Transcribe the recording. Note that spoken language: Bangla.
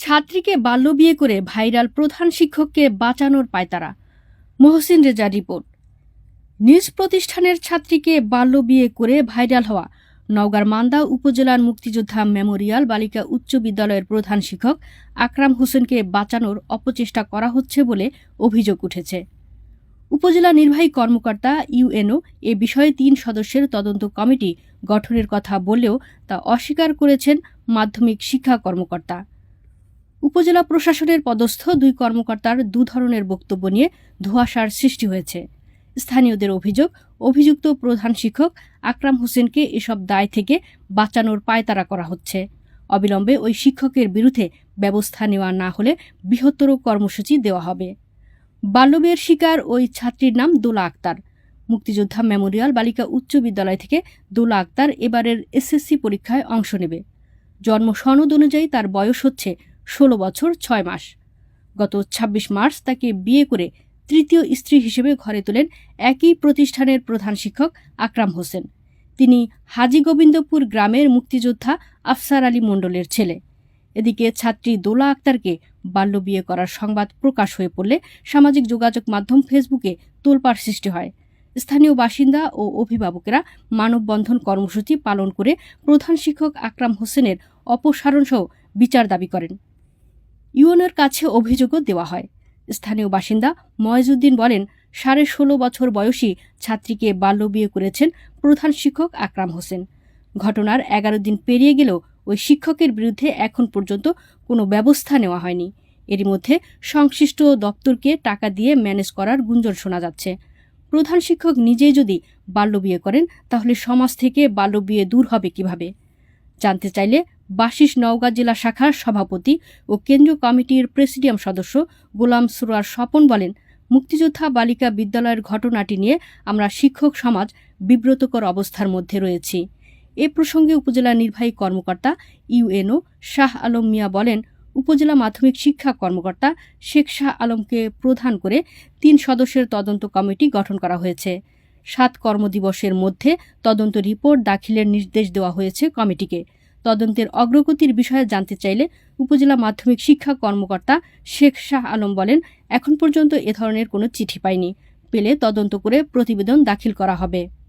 ছাত্রীকে বাল্যবিয়ে করে ভাইরাল প্রধান শিক্ষককে বাঁচানোর পায়তারা। মহসিন রেজার রিপোর্ট। নিজ প্রতিষ্ঠানের ছাত্রীকে বাল্যবিয়ে করে ভাইরাল হওয়া নওগাঁর মান্দা উপজেলার মুক্তিযোদ্ধা মেমোরিয়াল বালিকা উচ্চ বিদ্যালয়ের প্রধান শিক্ষক আকরাম হোসেনকে বাঁচানোর অপচেষ্টা করা হচ্ছে বলে অভিযোগ উঠেছে। উপজেলা নির্বাহী কর্মকর্তা ইউএনও এ বিষয়ে ৩ সদস্যের তদন্ত কমিটি গঠনের কথা বললেও তা অস্বীকার করেছেন মাধ্যমিক শিক্ষা কর্মকর্তা। উপজেলা প্রশাসনের পদস্থ ২ কর্মকর্তার দুধরনের বক্তব্য নিয়ে ধোঁয়াশার সৃষ্টি হয়েছে। স্থানীয়দের অভিযোগ, অভিযুক্ত প্রধান শিক্ষক আকরাম হোসেনকে এসব দায় থেকে বাঁচানোর পায়তারা করা হচ্ছে। অবিলম্বে ওই শিক্ষকের বিরুদ্ধে ব্যবস্থা নেওয়া না হলে বৃহত্তর কর্মসূচি দেওয়া হবে। বাল্যবিয়ের শিকার ওই ছাত্রীর নাম দোলা আক্তার। মুক্তিযোদ্ধা মেমোরিয়াল বালিকা উচ্চ বিদ্যালয় থেকে দোলা আক্তার এবারের এসএসসি পরীক্ষায় অংশ নেবে। জন্ম সনদ অনুযায়ী তার বয়স হচ্ছে ১৬ বছর ৬ মাস। গত ২৬ মার্চ তাকে বিয়ে করে তৃতীয় স্ত্রী হিসেবে ঘরে তোলেন একই প্রতিষ্ঠানের প্রধান শিক্ষক আকরাম হোসেন। তিনি হাজীগোবিন্দপুর গ্রামের মুক্তিযোদ্ধা আফসার আলী মণ্ডলের ছেলে। এদিকে ছাত্রী দোলা আক্তারকে বাল্যবিয়ে করার সংবাদ প্রকাশ হয়ে পড়লে সামাজিক যোগাযোগ মাধ্যম ফেসবুকে তোলপাড় সৃষ্টি হয়। স্থানীয় বাসিন্দা ও অভিভাবকেরা মানববন্ধন কর্মসূচি পালন করে প্রধান শিক্ষক আকরাম হোসেনের অপসারণসহ বিচার দাবি করেন। ইউএনওর কাছে অভিযোগও দেওয়া হয়। স্থানীয় বাসিন্দা ময়জউদ্দিন বলেন, ১৬.৫ বছর বয়সী ছাত্রীকে বাল্যবিয়ে করেছেন প্রধান শিক্ষক আকরাম হোসেন। ঘটনার ১১ দিন পেরিয়ে গেলেও ওই শিক্ষকের বিরুদ্ধে এখন পর্যন্ত কোনো ব্যবস্থা নেওয়া হয়নি। এরই মধ্যে সংশ্লিষ্ট দপ্তরকে টাকা দিয়ে ম্যানেজ করার গুঞ্জন শোনা যাচ্ছে। প্রধান শিক্ষক নিজেই যদি বাল্যবিয়ে করেন তাহলে সমাজ থেকে বাল্যবিয়ে দূর হবে কিভাবে? জানতে চাইলে বাশিস নওগাঁ জেলা শাখার সভাপতি ও কেন্দ্রীয় কমিটির প্রেসিডিয়াম সদস্য গোলাম সুরার স্বপন বলেন, মুক্তিযোদ্ধা বালিকা বিদ্যালয়ের ঘটনাটি নিয়ে আমরা শিক্ষক সমাজ বিব্রতকর অবস্থার মধ্যে রয়েছি। এ প্রসঙ্গে উপজেলা নির্বাহী কর্মকর্তা ইউএনও শাহ আলম মিয়া বলেন, উপজেলা মাধ্যমিক শিক্ষা কর্মকর্তা শেখ শাহ আলমকে প্রধান করে ৩ সদস্যের তদন্ত কমিটি গঠন করা হয়েছে। ৭ কর্মদিবসের মধ্যে তদন্ত রিপোর্ট দাখিলের নির্দেশ দেওয়া হয়েছে কমিটিকে। তদন্তের অগ্রগতির বিষয়ে জানতে চাইলে উপজেলা মাধ্যমিক শিক্ষা কর্মকর্তা শেখ শাহ আলম বলেন, এখন পর্যন্ত এ ধরনের কোনো চিঠি পাইনি। পেলে তদন্ত করে প্রতিবেদন দাখিল করা হবে।